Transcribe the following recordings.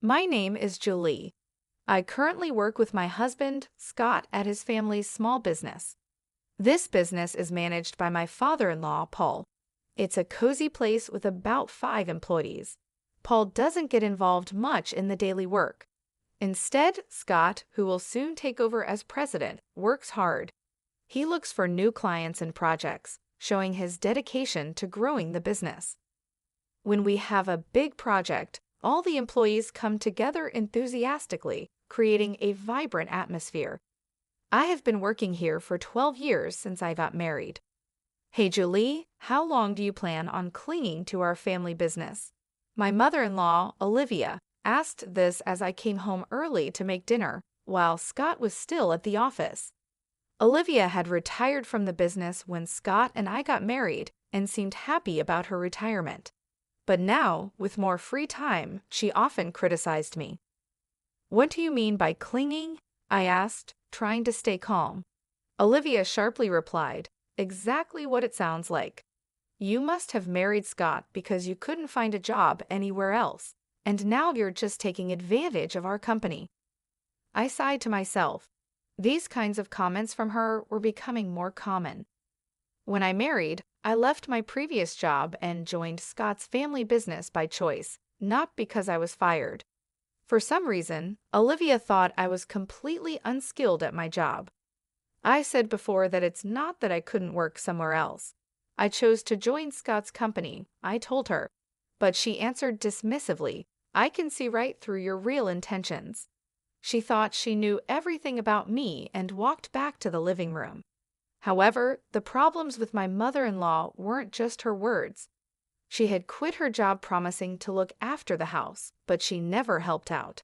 My name is Julie. I currently work with my husband, Scott, at his family's small business. This business is managed by my father-in-law, Paul. It's a cozy place with about 5 employees. Paul doesn't get involved much in the daily work. Instead, Scott, who will soon take over as president, works hard. He looks for new clients and projects, showing his dedication to growing the business. When we have a big project, all the employees come together enthusiastically, creating a vibrant atmosphere. I have been working here for 12 years since I got married. Hey Julie, how long do you plan on clinging to our family business? My mother-in-law, Olivia, asked this as I came home early to make dinner, while Scott was still at the office. Olivia had retired from the business when Scott and I got married and seemed happy about her retirement. But now, with more free time, she often criticized me. "What do you mean by clinging?" I asked, trying to stay calm. Olivia sharply replied, "Exactly what it sounds like. You must have married Scott because you couldn't find a job anywhere else, and now you're just taking advantage of our company." I sighed to myself. These kinds of comments from her were becoming more common. When I married, I left my previous job and joined Scott's family business by choice, not because I was fired. For some reason, Olivia thought I was completely unskilled at my job. I said before that it's not that I couldn't work somewhere else. I chose to join Scott's company, I told her. But she answered dismissively, "I can see right through your real intentions." She thought she knew everything about me and walked back to the living room. However, the problems with my mother-in-law weren't just her words. She had quit her job promising to look after the house, but she never helped out.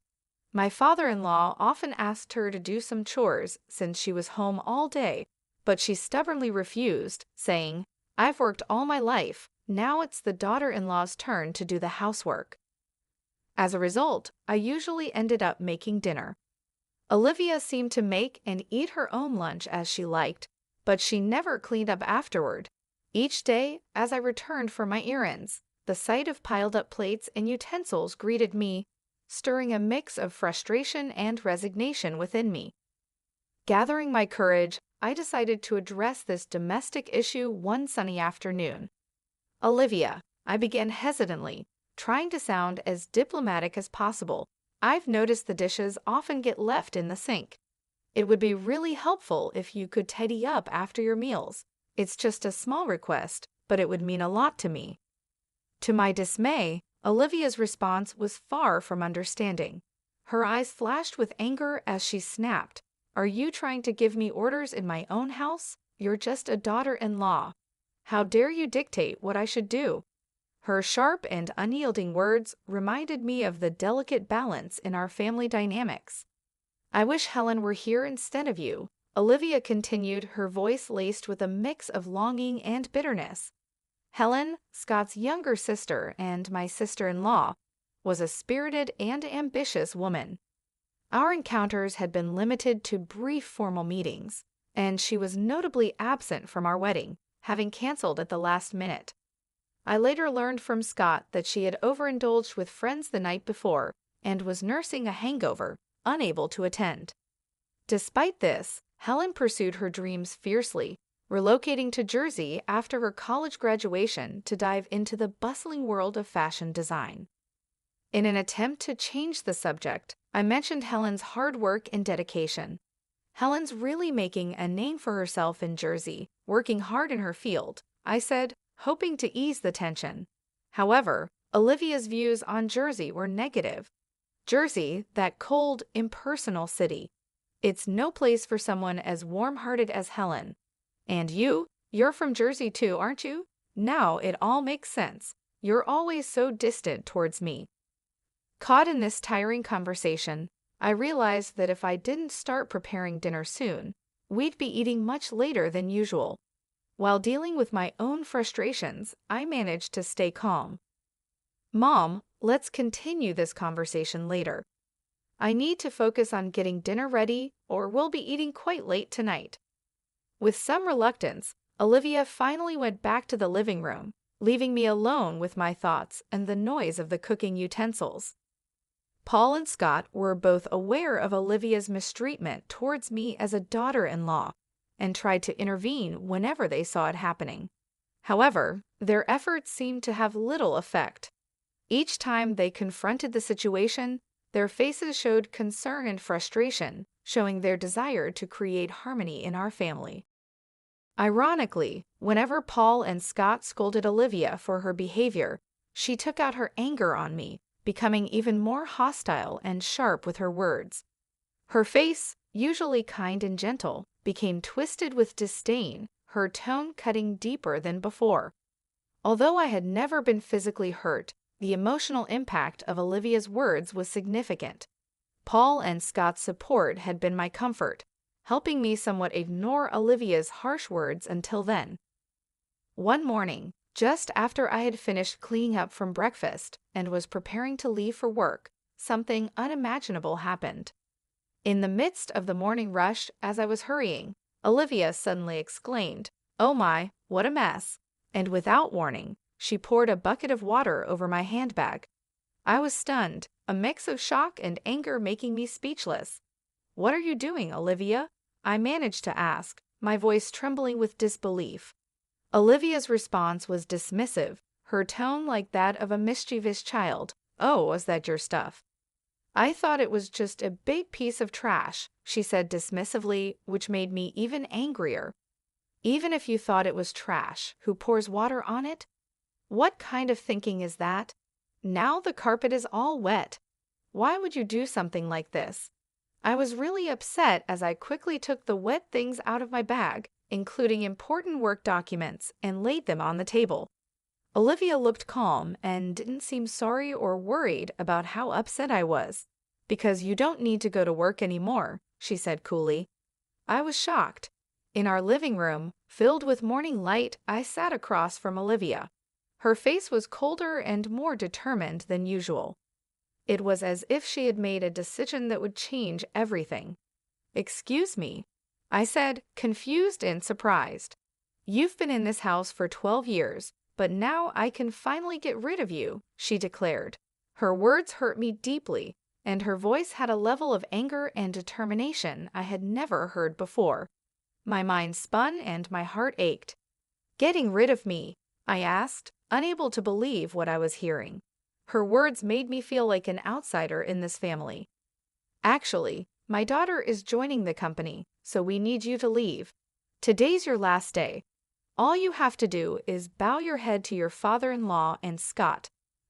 My father-in-law often asked her to do some chores since she was home all day, but she stubbornly refused, saying, "I've worked all my life, now it's the daughter-in-law's turn to do the housework." As a result, I usually ended up making dinner. Olivia seemed to make and eat her own lunch as she liked, but she never cleaned up afterward. Each day, as I returned for my errands, the sight of piled-up plates and utensils greeted me, stirring a mix of frustration and resignation within me. Gathering my courage, I decided to address this domestic issue one sunny afternoon. "Olivia," I began hesitantly, trying to sound as diplomatic as possible, "I've noticed the dishes often get left in the sink. It would be really helpful if you could tidy up after your meals. It's just a small request, but it would mean a lot to me." To my dismay, Olivia's response was far from understanding. Her eyes flashed with anger as she snapped, "Are you trying to give me orders in my own house? You're just a daughter-in-law. How dare you dictate what I should do?" Her sharp and unyielding words reminded me of the delicate balance in our family dynamics. "I wish Helen were here instead of you," Olivia continued, her voice laced with a mix of longing and bitterness. Helen, Scott's younger sister and my sister-in-law, was a spirited and ambitious woman. Our encounters had been limited to brief formal meetings, and she was notably absent from our wedding, having canceled at the last minute. I later learned from Scott that she had overindulged with friends the night before and was nursing a hangover, unable to attend. Despite this, Helen pursued her dreams fiercely, relocating to Jersey after her college graduation to dive into the bustling world of fashion design. In an attempt to change the subject, I mentioned Helen's hard work and dedication. "Helen's really making a name for herself in Jersey, working hard in her field," I said, hoping to ease the tension. However, Olivia's views on Jersey were negative. Jersey, that cold, impersonal city. It's no place for someone as warm-hearted as Helen. "And you're from Jersey too, aren't you? Now it all makes sense. You're always so distant towards me." Caught in this tiring conversation, I realized that if I didn't start preparing dinner soon, we'd be eating much later than usual. While dealing with my own frustrations, I managed to stay calm. "Mom, let's continue this conversation later. I need to focus on getting dinner ready, or we'll be eating quite late tonight." With some reluctance, Olivia finally went back to the living room, leaving me alone with my thoughts and the noise of the cooking utensils. Paul and Scott were both aware of Olivia's mistreatment towards me as a daughter-in-law and tried to intervene whenever they saw it happening. However, their efforts seemed to have little effect. Each time they confronted the situation, their faces showed concern and frustration, showing their desire to create harmony in our family. Ironically, whenever Paul and Scott scolded Olivia for her behavior, she took out her anger on me, becoming even more hostile and sharp with her words. Her face, usually kind and gentle, became twisted with disdain, her tone cutting deeper than before. Although I had never been physically hurt, the emotional impact of Olivia's words was significant. Paul and Scott's support had been my comfort, helping me somewhat ignore Olivia's harsh words until then. One morning, just after I had finished cleaning up from breakfast and was preparing to leave for work, something unimaginable happened. In the midst of the morning rush, as I was hurrying, Olivia suddenly exclaimed, "Oh my, what a mess!" And without warning, she poured a bucket of water over my handbag. I was stunned, a mix of shock and anger making me speechless. "What are you doing, Olivia?" I managed to ask, my voice trembling with disbelief. Olivia's response was dismissive, her tone like that of a mischievous child. "Oh, was that your stuff?" "I thought it was just a big piece of trash," she said dismissively, which made me even angrier. "Even if you thought it was trash, who pours water on it? What kind of thinking is that? Now the carpet is all wet. Why would you do something like this?" I was really upset as I quickly took the wet things out of my bag, including important work documents, and laid them on the table. Olivia looked calm and didn't seem sorry or worried about how upset I was. "Because you don't need to go to work anymore," she said coolly. I was shocked. In our living room, filled with morning light, I sat across from Olivia. Her face was colder and more determined than usual. It was as if she had made a decision that would change everything. "Excuse me," I said, confused and surprised. "You've been in this house for 12 years, but now I can finally get rid of you," she declared. Her words hurt me deeply, and her voice had a level of anger and determination I had never heard before. My mind spun and my heart ached. "Getting rid of me?" I asked, unable to believe what I was hearing. Her words made me feel like an outsider in this family. "Actually, my daughter is joining the company, so we need you to leave. Today's your last day. All you have to do is bow your head to your father-in-law and Scott,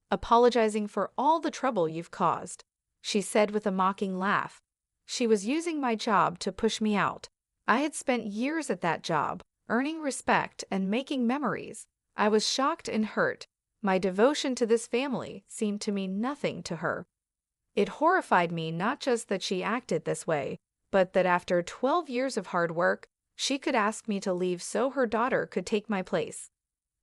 apologizing for all the trouble you've caused," she said with a mocking laugh. She was using my job to push me out. I had spent years at that job, earning respect and making memories. I was shocked and hurt. My devotion to this family seemed to mean nothing to her. It horrified me not just that she acted this way, but that after 12 years of hard work, she could ask me to leave so her daughter could take my place.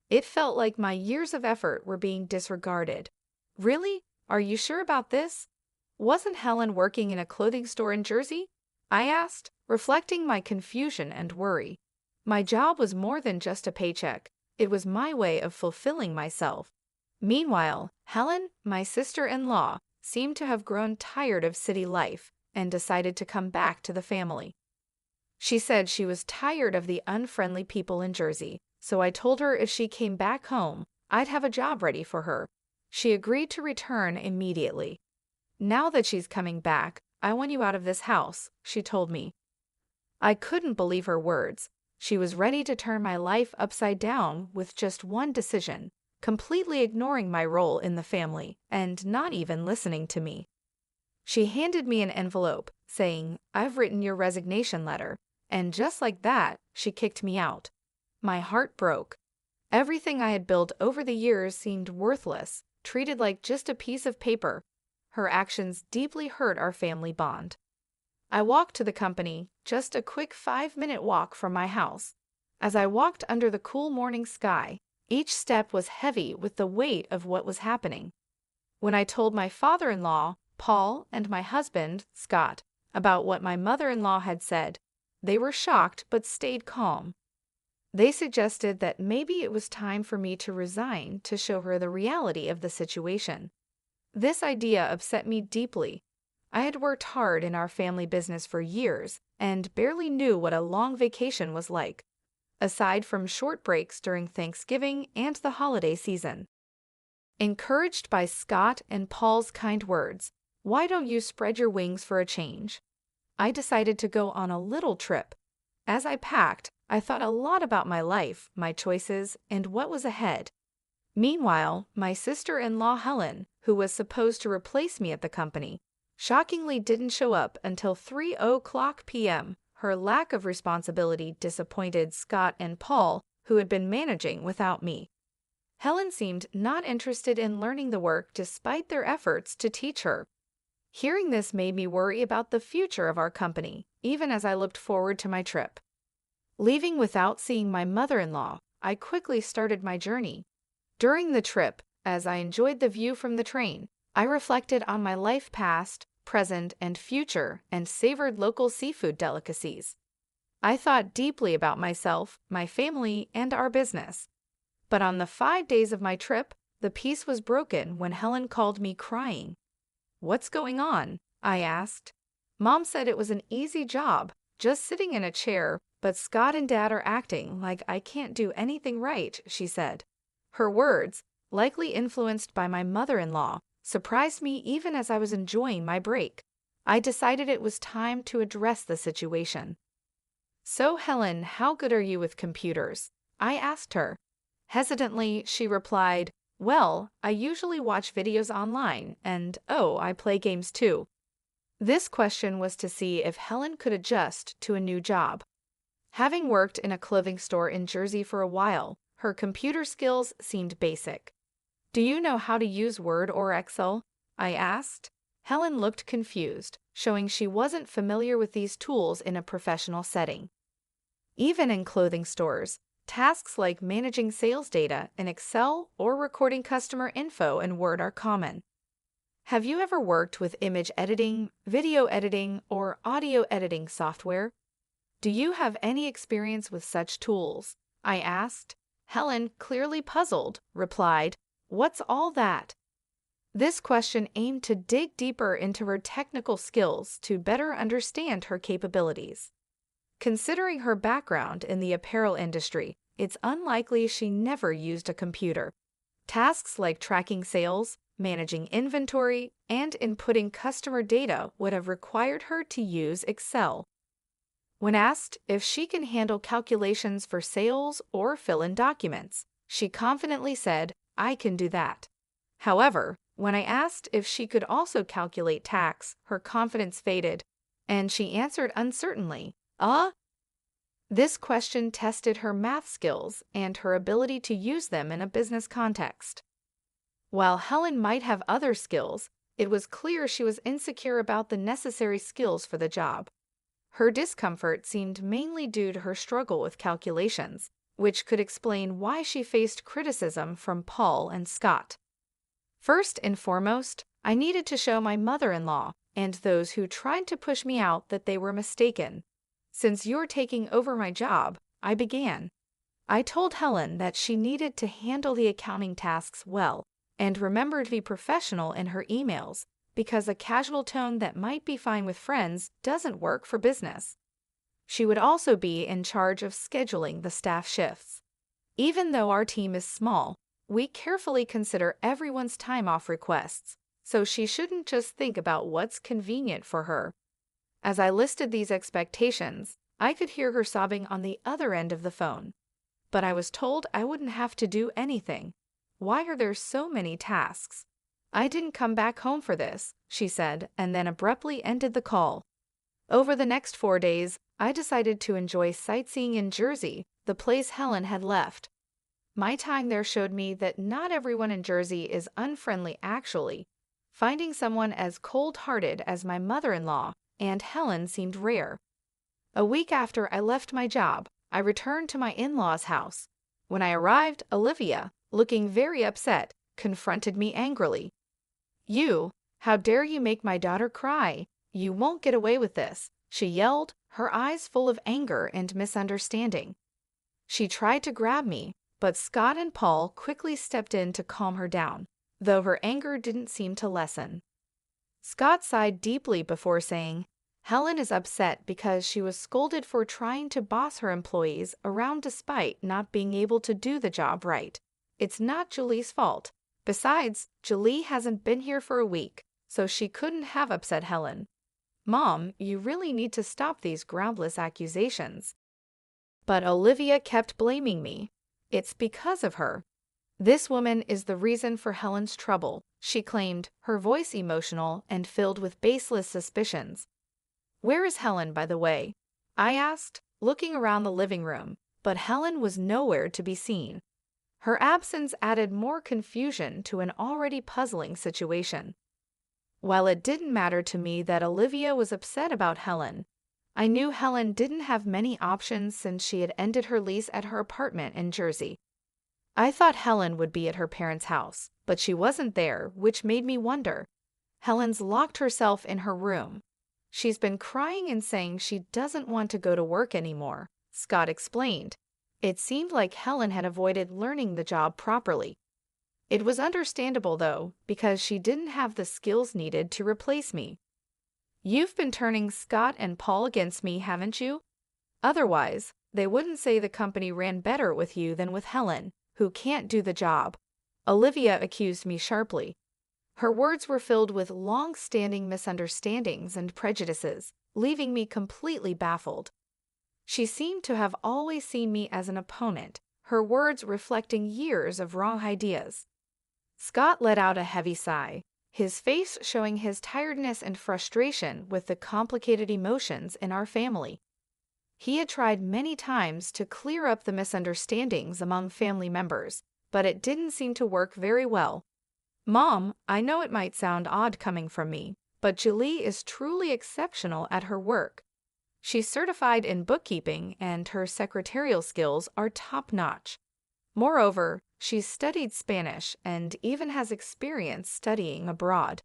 It felt like my years of effort were being disregarded. "Really? Are you sure about this? Wasn't Helen working in a clothing store in Jersey?" I asked, reflecting my confusion and worry. My job was more than just a paycheck. It was my way of fulfilling myself. Meanwhile, Helen, my sister-in-law, seemed to have grown tired of city life and decided to come back to the family. She said she was tired of the unfriendly people in Jersey, so I told her if she came back home, I'd have a job ready for her. She agreed to return immediately. "Now that she's coming back, I want you out of this house," she told me. I couldn't believe her words. She was ready to turn my life upside down with just one decision, completely ignoring my role in the family and not even listening to me. She handed me an envelope, saying, "I've written your resignation letter," and just like that, she kicked me out. My heart broke. Everything I had built over the years seemed worthless, treated like just a piece of paper. Her actions deeply hurt our family bond. I walked to the company, just a quick 5-minute walk from my house. As I walked under the cool morning sky, each step was heavy with the weight of what was happening. When I told my father-in-law, Paul, and my husband, Scott, about what my mother-in-law had said, they were shocked but stayed calm. They suggested that maybe it was time for me to resign to show her the reality of the situation. This idea upset me deeply. I had worked hard in our family business for years and barely knew what a long vacation was like, aside from short breaks during Thanksgiving and the holiday season. Encouraged by Scott and Paul's kind words, "Why don't you spread your wings for a change?" I decided to go on a little trip. As I packed, I thought a lot about my life, my choices, and what was ahead. Meanwhile, my sister-in-law Helen, who was supposed to replace me at the company, shockingly didn't show up until 3:00 p.m. Her lack of responsibility disappointed Scott and Paul, who had been managing without me. Helen seemed not interested in learning the work despite their efforts to teach her. Hearing this made me worry about the future of our company, even as I looked forward to my trip. Leaving without seeing my mother-in-law, I quickly started my journey. During the trip, as I enjoyed the view from the train, I reflected on my life past, present, and future and savored local seafood delicacies. I thought deeply about myself, my family, and our business. But on the 5 days of my trip, the peace was broken when Helen called me crying. "What's going on?" I asked. "Mom said it was an easy job, just sitting in a chair, but Scott and Dad are acting like I can't do anything right," she said. Her words, likely influenced by my mother-in-law, surprised me even as I was enjoying my break. I decided it was time to address the situation. "So, Helen, how good are you with computers?" I asked her. Hesitantly, she replied, "Well, I usually watch videos online, and I play games too." This question was to see if Helen could adjust to a new job. Having worked in a clothing store in Jersey for a while, her computer skills seemed basic. "Do you know how to use Word or Excel?" I asked. Helen looked confused, showing she wasn't familiar with these tools in a professional setting. Even in clothing stores, tasks like managing sales data in Excel or recording customer info in Word are common. Have you ever worked with image editing, video editing, or audio editing software? Do you have any experience with such tools? I asked. Helen, clearly puzzled, replied, "What's all that?" This question aimed to dig deeper into her technical skills to better understand her capabilities. Considering her background in the apparel industry, it's unlikely she never used a computer. Tasks like tracking sales, managing inventory, and inputting customer data would have required her to use Excel. When asked if she can handle calculations for sales or fill in documents, she confidently said, "I can do that." However, when I asked if she could also calculate tax, her confidence faded, and she answered uncertainly, This question tested her math skills and her ability to use them in a business context. While Helen might have other skills, it was clear she was insecure about the necessary skills for the job. Her discomfort seemed mainly due to her struggle with calculations, which could explain why she faced criticism from Paul and Scott. First and foremost, I needed to show my mother-in-law and those who tried to push me out that they were mistaken. "Since you're taking over my job," I began. I told Helen that she needed to handle the accounting tasks well and remember to be professional in her emails, because a casual tone that might be fine with friends doesn't work for business. She would also be in charge of scheduling the staff shifts. Even though our team is small, we carefully consider everyone's time off requests, so she shouldn't just think about what's convenient for her. As I listed these expectations, I could hear her sobbing on the other end of the phone. But I was told I wouldn't have to do anything. "Why are there so many tasks?" "I didn't come back home for this," she said, and then abruptly ended the call. Over the next 4 days, I decided to enjoy sightseeing in Jersey, the place Helen had left. My time there showed me that not everyone in Jersey is unfriendly actually. Finding someone as cold-hearted as my mother-in-law and Helen seemed rare. A week after I left my job, I returned to my in-laws' house. When I arrived, Olivia, looking very upset, confronted me angrily. How dare you make my daughter cry? You won't get away with this," she yelled, her eyes full of anger and misunderstanding. She tried to grab me, but Scott and Paul quickly stepped in to calm her down. though her anger didn't seem to lessen. Scott sighed deeply before saying, Helen is upset because she was scolded for trying to boss her employees around despite not being able to do the job right. It's not Julie's fault. Besides, Julie hasn't been here for a week, so she couldn't have upset Helen. Mom, you really need to stop these groundless accusations. But Olivia kept blaming me. It's because of her. This woman is the reason for Helen's trouble, she claimed, her voice emotional and filled with baseless suspicions. Where is Helen, by the way? I asked, looking around the living room, but Helen was nowhere to be seen. Her absence added more confusion to an already puzzling situation. While it didn't matter to me that Olivia was upset about Helen, I knew Helen didn't have many options since she had ended her lease at her apartment in Jersey. I thought Helen would be at her parents' house, but she wasn't there, which made me wonder. Helen's locked herself in her room. She's been crying and saying she doesn't want to go to work anymore, Scott explained. It seemed like Helen had avoided learning the job properly. It was understandable, though, because she didn't have the skills needed to replace me. You've been turning Scott and Paul against me, haven't you? Otherwise, they wouldn't say the company ran better with you than with Helen, who can't do the job. Olivia accused me sharply. Her words were filled with long-standing misunderstandings and prejudices, leaving me completely baffled. She seemed to have always seen me as an opponent, her words reflecting years of wrong ideas. Scott let out a heavy sigh, his face showing his tiredness and frustration with the complicated emotions in our family. He had tried many times to clear up the misunderstandings among family members, but it didn't seem to work very well. Mom, I know it might sound odd coming from me, but Julie is truly exceptional at her work. She's certified in bookkeeping and her secretarial skills are top-notch. Moreover, she's studied Spanish and even has experience studying abroad.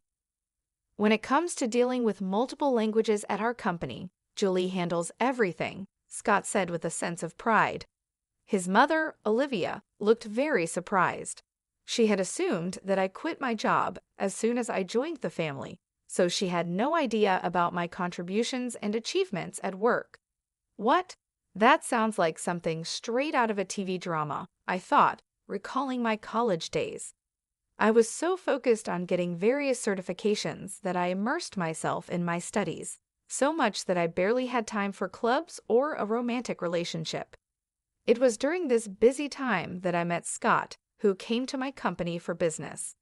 When it comes to dealing with multiple languages at our company, Julie handles everything, Scott said with a sense of pride. His mother, Olivia, looked very surprised. She had assumed that I quit my job as soon as I joined the family, so she had no idea about my contributions and achievements at work. What? That sounds like something straight out of a TV drama, I thought, recalling my college days. I was so focused on getting various certifications that I immersed myself in my studies, so much that I barely had time for clubs or a romantic relationship. It was during this busy time that I met Scott, who came to my company for business.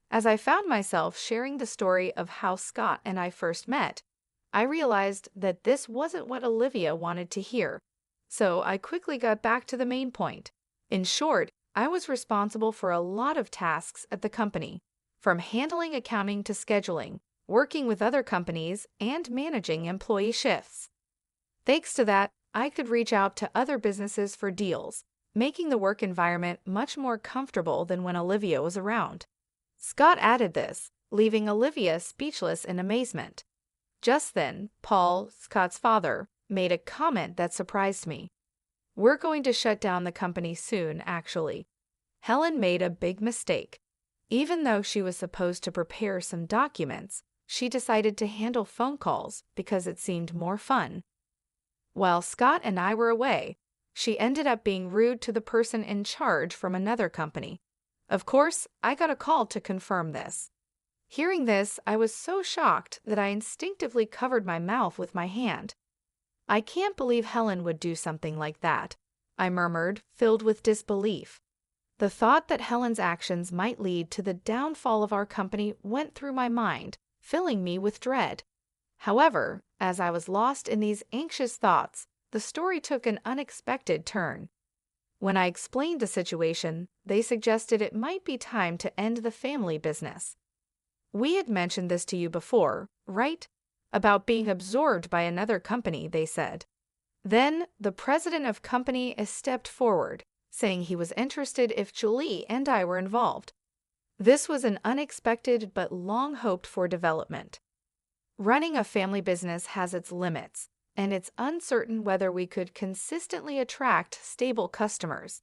As I found myself sharing the story of how Scott and I first met, I realized that this wasn't what Olivia wanted to hear, so I quickly got back to the main point. In short, I was responsible for a lot of tasks at the company, from handling accounting to scheduling, working with other companies, and managing employee shifts. Thanks to that, I could reach out to other businesses for deals, making the work environment much more comfortable than when Olivia was around. Scott added this, leaving Olivia speechless in amazement. Just then, Paul, Scott's father, made a comment that surprised me. We're going to shut down the company soon, actually. Helen made a big mistake. Even though she was supposed to prepare some documents, she decided to handle phone calls because it seemed more fun. While Scott and I were away, she ended up being rude to the person in charge from another company. Of course, I got a call to confirm this. Hearing this, I was so shocked that I instinctively covered my mouth with my hand. I can't believe Helen would do something like that, I murmured, filled with disbelief. The thought that Helen's actions might lead to the downfall of our company went through my mind, filling me with dread. However, as I was lost in these anxious thoughts, the story took an unexpected turn. When I explained the situation, they suggested it might be time to end the family business. We had mentioned this to you before, right? About being absorbed by another company, they said. Then, the president of company stepped forward, saying he was interested if Julie and I were involved. This was an unexpected but long-hoped-for development. Running a family business has its limits, and it's uncertain whether we could consistently attract stable customers.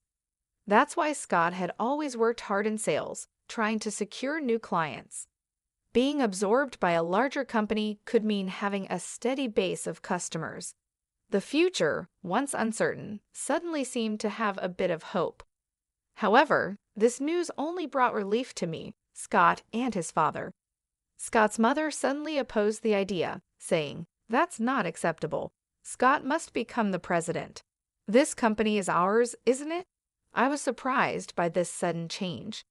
That's why Scott had always worked hard in sales, trying to secure new clients. Being absorbed by a larger company could mean having a steady base of customers. The future, once uncertain, suddenly seemed to have a bit of hope. However, this news only brought relief to me, Scott, and his father. Scott's mother suddenly opposed the idea, saying, "That's not acceptable. Scott must become the president. This company is ours, isn't it?" I was surprised by this sudden change.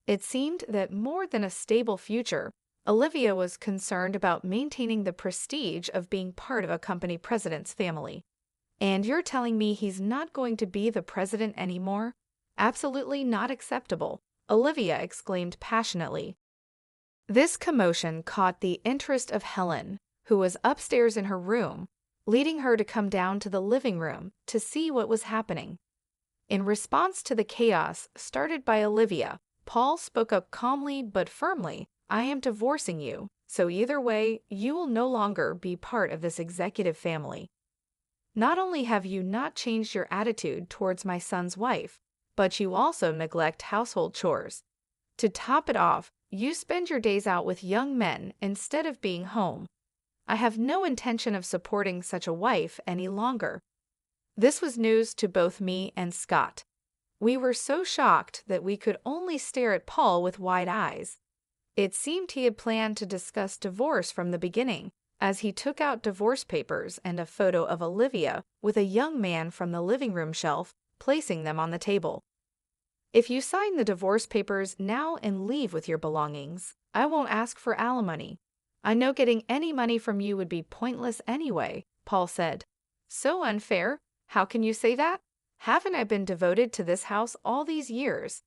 It seemed that more than a stable future, Olivia was concerned about maintaining the prestige of being part of a company president's family. "And you're telling me he's not going to be the president anymore? Absolutely not acceptable," Olivia exclaimed passionately. This commotion caught the interest of Helen, who was upstairs in her room, leading her to come down to the living room to see what was happening. In response to the chaos started by Olivia, Paul spoke up calmly but firmly, "I am divorcing you, so either way, you will no longer be part of this executive family. Not only have you not changed your attitude towards my son's wife, but you also neglect household chores. To top it off, you spend your days out with young men instead of being home. I have no intention of supporting such a wife any longer." This was news to both me and Scott. We were so shocked that we could only stare at Paul with wide eyes. It seemed he had planned to discuss divorce from the beginning, as he took out divorce papers and a photo of Olivia with a young man from the living room shelf, placing them on the table. "If you sign the divorce papers now and leave with your belongings, I won't ask for alimony. I know getting any money from you would be pointless anyway," Paul said. "So unfair. How can you say that? Haven't I been devoted to this house all these years?"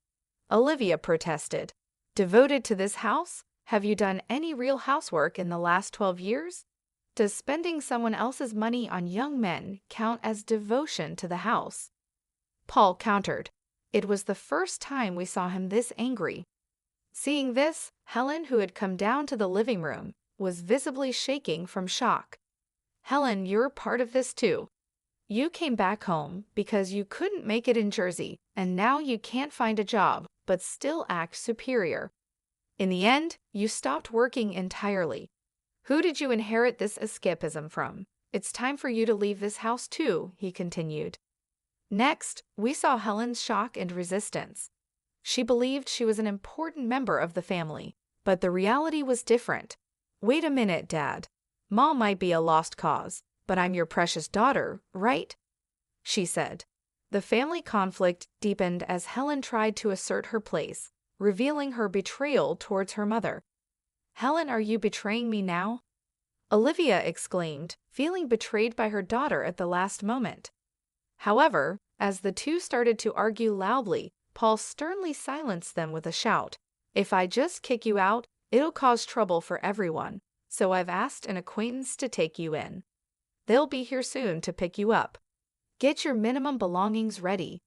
Olivia protested. "Devoted to this house? Have you done any real housework in the last 12 years? Does spending someone else's money on young men count as devotion to the house?" Paul countered. It was the first time we saw him this angry. Seeing this, Helen, who had come down to the living room, was visibly shaking from shock. "Helen, you're part of this too. You came back home because you couldn't make it in Jersey, and now you can't find a job, but still act superior. In the end, you stopped working entirely. Who did you inherit this escapism from? It's time for you to leave this house too," he continued. Next, we saw Helen's shock and resistance. She believed she was an important member of the family, but the reality was different. "Wait a minute, Dad. Mom might be a lost cause, but I'm your precious daughter, right?" she said. The family conflict deepened as Helen tried to assert her place, revealing her betrayal towards her mother. "Helen, are you betraying me now?" Olivia exclaimed, feeling betrayed by her daughter at the last moment. However, as the two started to argue loudly, Paul sternly silenced them with a shout, "If I just kick you out, it'll cause trouble for everyone, so I've asked an acquaintance to take you in. They'll be here soon to pick you up. Get your minimum belongings ready."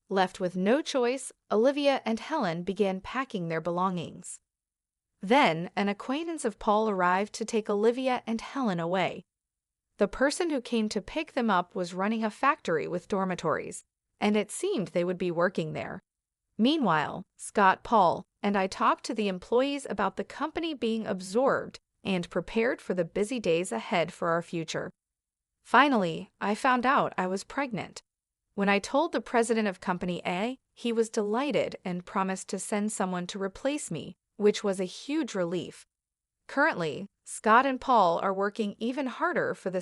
Left with no choice, Olivia and Helen began packing their belongings. Then, an acquaintance of Paul arrived to take Olivia and Helen away. The person who came to pick them up was running a factory with dormitories, and it seemed they would be working there. Meanwhile, Scott, Paul, and I talked to the employees about the company being absorbed and prepared for the busy days ahead for our future. Finally, I found out I was pregnant. When I told the president of Company A, he was delighted and promised to send someone to replace me, which was a huge relief. Currently, Scott and Paul are working even harder for the